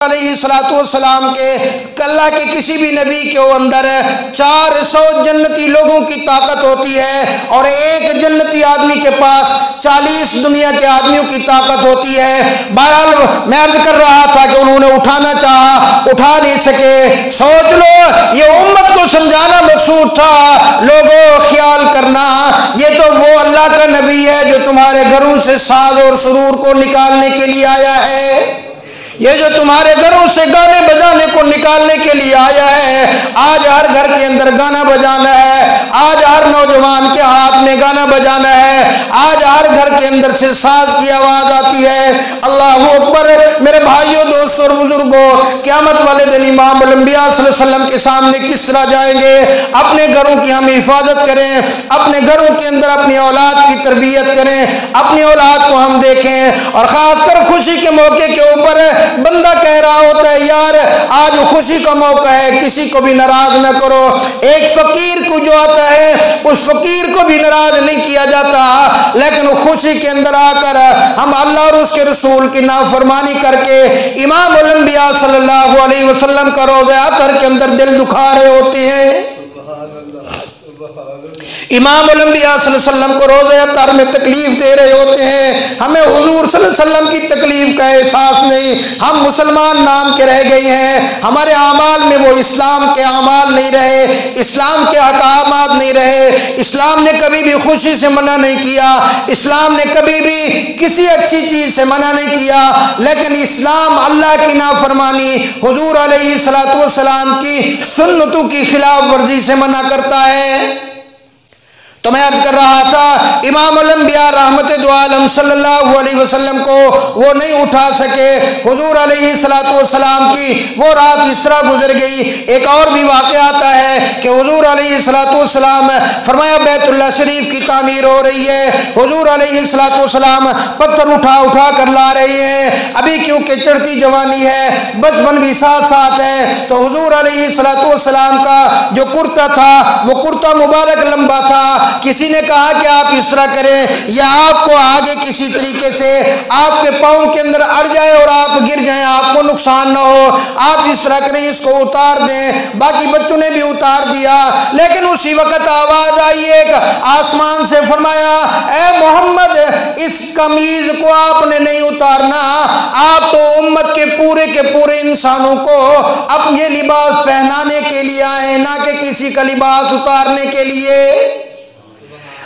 علیہ السلام کے اللہ کے کسی بھی نبی کے اندر 400 جنتی لوگوں کی طاقت ہوتی ہے اور ایک جنتی آدمی کے پاس 40 دنیا کے آدمیوں کی طاقت ہوتی ہے۔ بہرحال میں عرض کر رہا تھا کہ انہوں نے اٹھانا چاہا، اٹھا نہیں سکے۔ سوچ لو یہ امت کو سمجھانا مقصود تھا، لوگوں خیال کرنا یہ تو وہ اللہ کا نبی ہے جو تمہارے گھروں سے ساز اور سرور کو نکالنے کے لیے آیا ہے، یہ جو تمہارے گھروں سے گانے بجانے کو نکالنے کے لیے آیا ہے۔ آج ہر گھر کے اندر گانا بجانا ہے، آج ہر نوجوان کے ہاتھ میں گانا بجانا ہے، آج ہر گھر کے اندر سے ساز کی آواز آتی ہے۔ اللہ اکبر۔ میرے بھائیوں، دوستوں اور بزرگوں، قیامت والے دن امام الانبیاء صلی اللہ علیہ وسلم کے سامنے کس طرح جائیں گے؟ اپنے گھروں کی ہم حفاظت کریں، اپنے گھروں کے اندر اپنی اولاد کی تربیت کریں، اپنی اولاد کو ہم دیکھیں، اور خاص کر خوشی کے موقع کے اوپر بندہ کہہ رہا ہوتا ہے یار آج خوشی کا موقع ہے، کسی کو بھی ناراض نہ کرو۔ ایک فقیر کو جو آتا ہے اس فقیر کو بھی ناراض نہیں کیا جاتا، لیکن خوشی کے اندر آ کر ہم اللہ اور اس کے رسول کی نافرمانی کر کے امام الانبیاء صلی اللہ علیہ وسلم کا روضہ اطہر کے اندر دل دکھا رہے ہوتے ہیں۔ امام الانبیاء صلی اللہ علیہ وسلم کو روضہ اطہر میں تکلیف دے رہے ہوتے ہیں، ہمیں حضور صلی اللہ علیہ وسلم کی تکلیف کا احساس نہیں، ہم مسلمان نام کے رہ گئے ہیں، ہمارے اعمال میں وہ اسلام کے اعمال نہیں رہے، اسلام کے احکامات نہیں رہے۔ اسلام نے کبھی بھی خوشی سے منع نہیں کیا، اسلام نے کبھی بھی کسی اچھی چیز سے منع نہیں کیا، لیکن اسلام اللہ کی نافرمانی، حضور علیہ السلام کی سنتوں کی خلاف ورزی سے منع کرتا ہے۔ تو میں عرض کر رہا تھا امام الانبیاء رحمت دو عالم صلی اللہ علیہ وسلم کو وہ نہیں اٹھا سکے، حضور علیہ السلام کی وہ رات اس طرح گزر گئی۔ ایک اور بھی واقعہ آتا ہے کہ حضور علیہ السلام فرمایا بیت اللہ شریف کی تعمیر ہو رہی ہے، حضور علیہ السلام پتھر اٹھا اٹھا کر لا رہے ہیں، ابھی کیونکہ چڑھتی جوانی ہے، بچپن بھی ساتھ ساتھ ہے، تو حضور علیہ السلام کا جو کرتا تھا وہ کرتا مبارک لمبا تھا۔ کسی نے کہا کہ آپ اس طرح کریں یا آپ کو آگے کسی طریقے سے آپ کے پاؤں کے اندر اڑ جائے اور آپ گر جائیں، آپ کو نقصان نہ ہو، آپ اس طرح کریں اس کو اتار دیں۔ باقی بچوں نے بھی اتار دیا، لیکن اسی وقت آواز آئی ایک آسمان سے، فرمایا اے محمد اس قمیض کو آپ نے نہیں اتارنا، آپ تو امت کے پورے انسانوں کو اب یہ لباس پہنانے کے لیے آئے، نہ کہ کسی کا لباس اتارنے کے لیے۔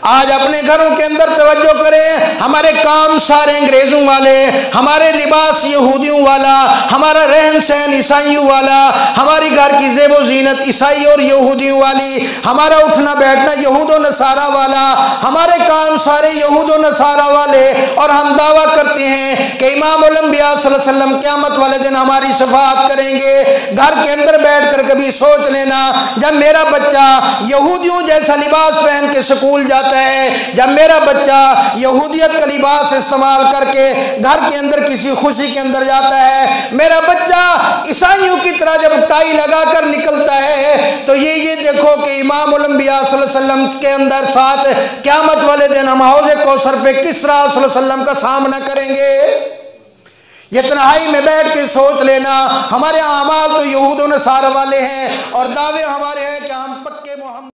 آج اپنے گھروں کے اندر توجہ کریں، ہمارے کام سارے انگریزوں والے، ہمارے لباس یہودیوں والا، ہمارا رہن سہن عیسائیوں والا، ہماری گھر کی زیب و زینت عیسائی اور یہودیوں والی، ہمارا اٹھنا بیٹھنا یہود و نصارہ والا، ہمارے کام سارے یہود و نصارہ والے، اور ہم دعویٰ کرتے ہیں کہ امام الانبیاء صلی اللہ علیہ وسلم قیامت والے دن ہماری شفاعت کریں گے۔ گھر کے اندر بیٹھ کر کبھی سوچ لینا، جب میرا بچہ یہودیوں جیسا لباس پہن کے سکول جاتا ہے، جب میرا بچہ یہودیت کا لباس استعمال کر کے گھر کے اندر کسی خوشی کے اندر جاتا ہے، میرا بچہ عیسائیوں کی طرح جب ٹائی لگا کر نکلتا ہے، تو یہ دیکھو کہ امام الانبیاء صلی اللہ علیہ وسلم کے اندر ساتھ قیامت والے دن ہم حوض کوثر پہ کس طرح صلی اللہ علیہ وسلم کا سامنا کریں گے۔ یہ تنہائی میں بیٹھ کے سوچ لینا، ہمارے اعمال تو یہود و نصارہ والے ہیں اور دعوے ہمارے ہیں کہ ہم پکے محمد